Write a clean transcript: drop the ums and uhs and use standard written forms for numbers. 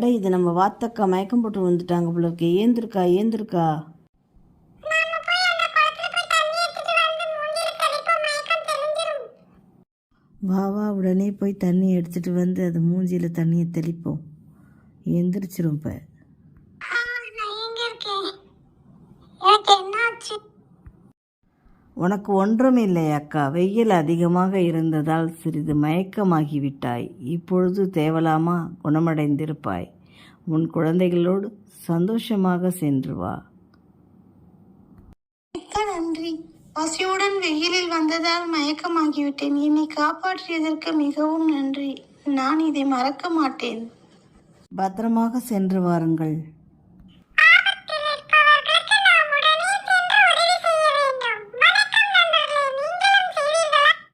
அட இது நம்ம வாத்தக்கா மயக்கம் போட்டு வந்துட்டாங்க போல இருக்கு. ஏந்திருக்கா ஏந்திருக்கா. வா வா, உடனே போய் தண்ணி எடுத்துட்டு வந்து அது மூஞ்சியில் தண்ணியை தெளிப்போம். எந்திரிச்சிரும் இப்போ. உனக்கு ஒன்றும் இல்லை அக்கா, வெயில் அதிகமாக இருந்ததால் சிறிது மயக்கமாகிவிட்டாய். இப்பொழுது தேவலாமா, குணமடைந்திருப்பாய். உன் குழந்தைகளோடு சந்தோஷமாக சென்று வா. நன்றி. பசியுடன் வெயிலில் வந்ததால் மயக்கமாகிவிட்டேன். என்னை காப்பாற்றியதற்கு மிகவும் நன்றி. நான் இதை மறக்க மாட்டேன். பத்திரமாக சென்று வாருங்கள்.